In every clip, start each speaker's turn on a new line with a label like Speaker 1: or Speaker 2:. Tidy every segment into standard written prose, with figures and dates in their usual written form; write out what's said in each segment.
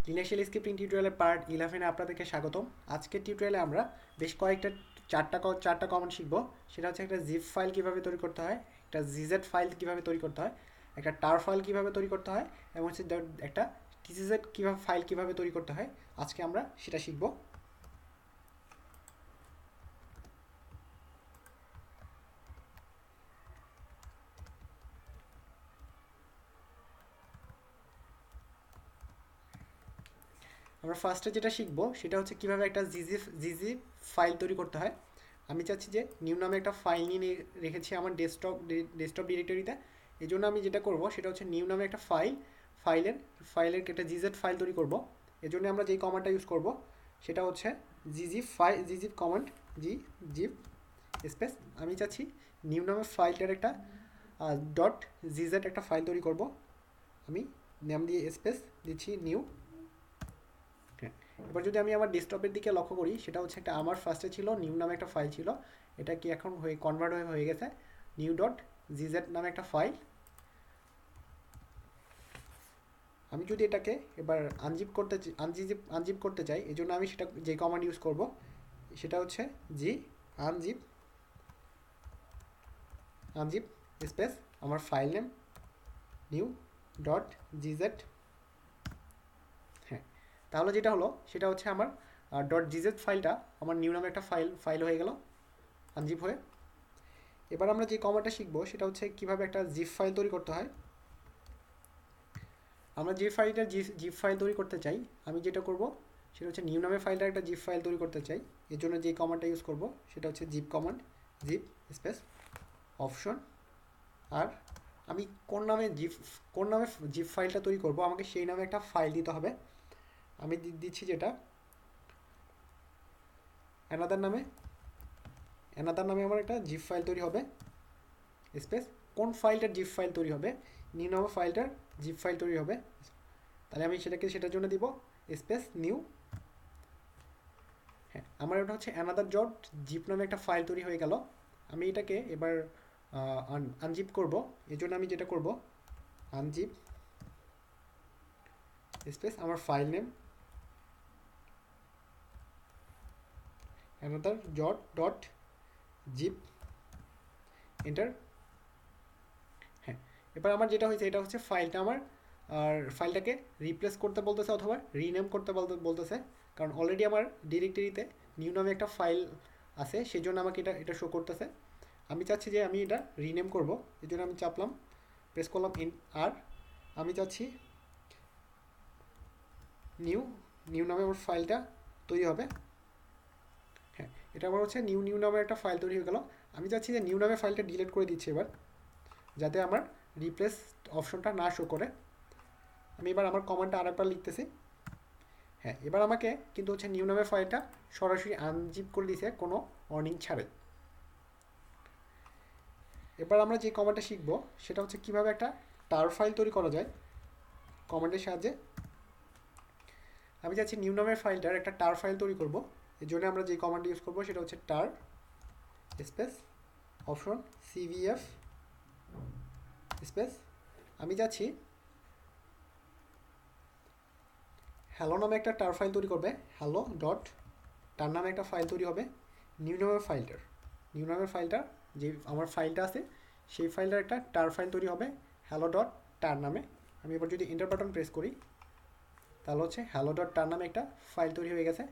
Speaker 1: Linux shell scripting টিউটোরিয়ালের part 11-এ আপনাদেরকে স্বাগতম। আজকের টিউটোরিয়ালে আমরা বেশ কয়েকটা চারটা কমান্ড শিখব। সেটা হচ্ছে একটা জিপ ফাইল কীভাবে তৈরি করতে হয়, একটা জিজেড ফাইল কীভাবে তৈরি করতে হয়, একটা টার ফাইল কীভাবে তৈরি করতে হয়, এবং হচ্ছে একটা টিজিজেড ফাইল কীভাবে তৈরি করতে হয়। আজকে আমরা সেটা শিখব। আমরা ফার্স্টে যেটা শিখবো সেটা হচ্ছে কীভাবে একটা জিজি ফাইল তৈরি করতে হয়। আমি চাচ্ছি যে নিউ নামে একটা ফাইল নিয়ে রেখেছি আমার ডেস্কটপ ডিরেক্টরিতে। এই জন্য আমি যেটা করব সেটা হচ্ছে নিউ নামে একটা ফাইলের একটা জিজেড ফাইল তৈরি করব। এর জন্য আমরা যেই কমান্ডটা ইউজ করব সেটা হচ্ছে জিজিপ কমান্ড, জিপ স্পেস। আমি চাচ্ছি নিউ নামে ফাইলটার একটা ডট জিজেড একটা ফাইল তৈরি করব। আমি নাম দিয়ে স্পেস দিচ্ছি নিউ। হ্যাঁ, এবার যদি আমি আমার ডেস্কটপের দিকে লক্ষ্য করি, সেটা হচ্ছে একটা আমার ফার্স্টে ছিল নিউ নামে একটা ফাইল ছিল, এটা কি এখন কনভার্ট হয়ে গেছে নিউ ডট জিজেড নামে একটা ফাইল। আমি যদি এটাকে এবার আনজিপ করতে চাই, এই জন্য আমি সেটা যে কমান্ড ইউজ করব সেটা হচ্ছে আনজিপ স্পেস আমার ফাইল নেম নিউ ডট জিজেড। হ্যাঁ, তাহলে যেটা হলো সেটা হচ্ছে আমার ডট জিজেড ফাইলটা আমার নিউ নামে একটা ফাইল হয়ে গেল আনজিপ হয়ে। এবার আমরা যে কমান্ডটা শিখবো সেটা হচ্ছে কিভাবে একটা জিপ ফাইল তৈরি করতে হয়। আমরা যে ফাইলটা জিপ ফাইল তৈরি করতে চাই, আমি যেটা করব সেটা হচ্ছে নিউ নামে ফাইলটা একটা জিপ ফাইল তৈরি করতে চাই। এর জন্য যে কমান্ডটা ইউজ করব সেটা হচ্ছে zip command, zip space option. আর আমি কোন নামে জিপ ফাইলটা তৈরি করব, আমাকে সেই নামে একটা ফাইল দিতে হবে। আমি দিচ্ছি যেটা অ্যানাদার নামে আমার একটা জিপ ফাইল তৈরি হবে স্পেস। কোন ফাইলটার জিপ ফাইল তৈরি হবে, নিউ নামে ফাইলটার জিপ ফাইল তৈরি হবে, তাহলে আমি সেটার জন্য দিব স্পেস নিউ। হ্যাঁ, আমার এটা হচ্ছে অ্যানাদার ডট জিপ নামে একটা ফাইল তৈরি হয়ে গেল। আমি এটাকে এবার আনজিপ করব। এই জন্য আমি যেটা করব আনজিপ স্পেস আমার file name another dot zip, enter. হ্যাঁ, এবার আমার যেটা হয়েছে এটা হচ্ছে ফাইলটা আমার, আর ফাইলটাকে রিপ্লেস করতে বলতেছে অথবা রিনেম করতে বলতেছে, কারণ অলরেডি আমার ডিরেক্টরিতে নিউ নামে একটা ফাইল আছে, সেই জন্য আমাকে এটা শো করতেছে। আমি চাচ্ছি যে আমি এটা রিনেম করব, এই জন্য আমি প্রেস করলাম আর আমি চাচ্ছি নিউ নামে আমার ফাইলটা তৈরি হবে। হ্যাঁ, এটা আমার হচ্ছে নিউ নামে একটা ফাইল তৈরি হয়ে গেল। আমি চাচ্ছি যে নিউ নামে ফাইলটা ডিলিট করে দিচ্ছি এবার, যাতে আমার রিপ্লেস অপশনটা না শো করে। আমি এবার আমার কমান্ডটা আরেকবার লিখতেছি। হ্যাঁ, এবার আমাকে কিন্তু হচ্ছে নিউ নামের ফাইলটা সরাসরি আনজিপ করে দিয়েছে কোনো ওয়ার্নিং ছাড়ে। এবার আমরা যে কমান্ডটা শিখবো সেটা হচ্ছে কিভাবে একটা টার ফাইল তৈরি করা যায় কমান্ডের সাহায্যে। আমি চাচ্ছি নিউ নামের ফাইলটার একটা টার ফাইল তৈরি করব। এর জন্য আমরা যে কমান্ড ইউজ করবো সেটা হচ্ছে টার স্পেস অপশন সিভিএফ স্পেস। আমি চাচ্ছি হ্যালো নামে একটা টার ফাইল তৈরি করবে, হ্যালো ডট টার নামে একটা ফাইল তৈরি হবে। নিউ নামের ফাইলটার যে আমার ফাইলটা আছে সেই ফাইলটার একটা টার ফাইল তৈরি হবে হ্যালো ডট টার নামে। আমি এবার যদি এন্টার বাটন প্রেস করি তাহলে হচ্ছে হ্যালো ডট টার নামে একটা ফাইল তৈরি হয়ে গেছে।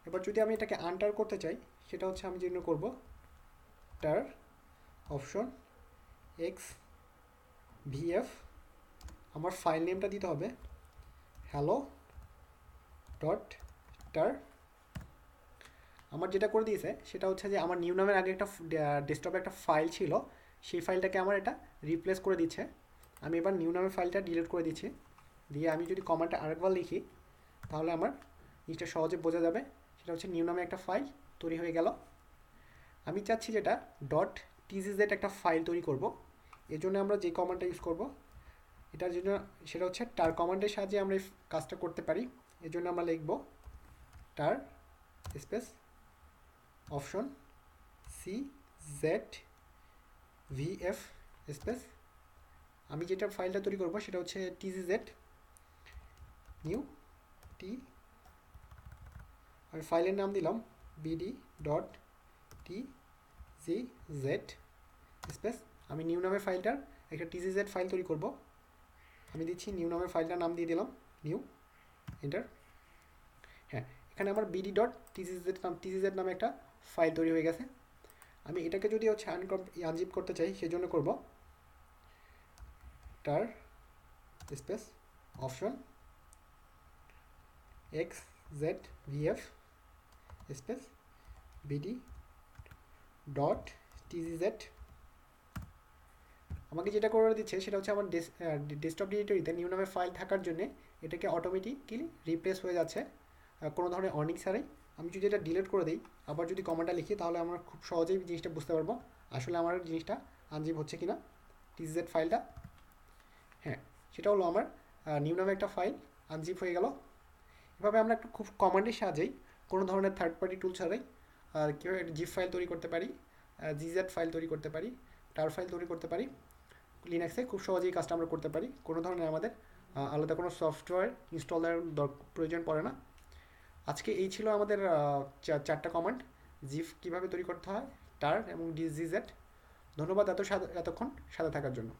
Speaker 1: এবার যদি আমি এটাকে আনটার করতে চাই, সেটা হচ্ছে আমি যেন করব টার অপশন এক্স ভিএফ, আমার ফাইল নেমটা দিতে হবে হ্যালো ডট টার। আমার যেটা করে দিয়েছে সেটা হচ্ছে যে আমার নিউ নামের আগে একটা ডেস্কটপে একটা ফাইল ছিল, সেই ফাইলটাকে আমার এটা রিপ্লেস করে দিচ্ছে। আমি এবার নিউ নামের ফাইলটা ডিলিট করে দিচ্ছি, দিয়ে আমি যদি কমান্ডটা আরেকবার লিখি তাহলে আমার জিনিসটা সহজে বোঝা যাবে। সেটা হচ্ছে নিউ নামে একটা ফাইল তৈরি হয়ে গেল। আমি চাচ্ছি যেটা ডট টিজিজেড একটা ফাইল তৈরি করব। এর জন্য আমরা যে কমান্ডটা ইউজ করব এটার জন্য সেটা হচ্ছে টার কমান্ডের সাহায্যে আমরা এই কাজটা করতে পারি। এর জন্য আমরা লিখব tar space option C Z VF space. আমি যেটা ফাইলটা তৈরি করব সেটা হচ্ছে টিজিজেড নিউ টি, আমি ফাইলের নাম দিলাম বিডি ডট টি জি জেড স্পেস, আমি নিউ নামের ফাইলটার একটা টিজিজেড ফাইল তৈরি করব। আমি দিচ্ছি নিউ নামের ফাইলটার নাম দিয়ে দিলাম নিউ, এন্টার। হ্যাঁ, এখানে আমার বিডি ডট টিজিজেড নামে একটা ফাইল তৈরি হয়ে গেছে। আমি এটাকে যদি হচ্ছে আনজিপ করতে চাই সেজন্য করব tar space option x z VF space b d dot টিজিজেড। আমাকে যেটা করে দিচ্ছে সেটা হচ্ছে আমার ডেস্কটপ ডিরেক্টরিতে নিউ নামের ফাইল থাকার জন্য এটাকে অটোমেটিক্যালি রিপ্লেস হয়ে যাচ্ছে কোনো ধরনের অর্নিং ছাড়াই। আমি যদি এটা ডিলিট করে দিই, আবার যদি কমান্ডটা লিখি, তাহলে আমরা খুব সহজেই জিনিসটা বুঝতে পারবো আসলে আমার জিনিসটা আনজিপ হচ্ছে কিনা, টিজিজেড ফাইলটা। হ্যাঁ, সেটা হলো আমার নিউ নামে একটা ফাইল আনজিপ হয়ে গেল। এভাবে আমরা একটু খুব কমান্ডের সাহায্যেই কোনো ধরনের থার্ড পার্টি টুল ছাড়াই কীভাবে একটা জিপ ফাইল তৈরি করতে পারি, জিজেড ফাইল তৈরি করতে পারি, টার ফাইল তৈরি করতে পারি, লিনাক্সে খুব সহজেই কাজটা আমরা করতে পারি। কোনো ধরনের আমাদের আলাদা কোনো সফটওয়্যার ইনস্টলের প্রয়োজন পড়ে না। আজকে এই ছিল আমাদের চারটা কমান্ড, জিপ কীভাবে তৈরি করতে হয়, টার এবং জিজেড। ধন্যবাদ এতক্ষণ সাথে থাকার জন্য।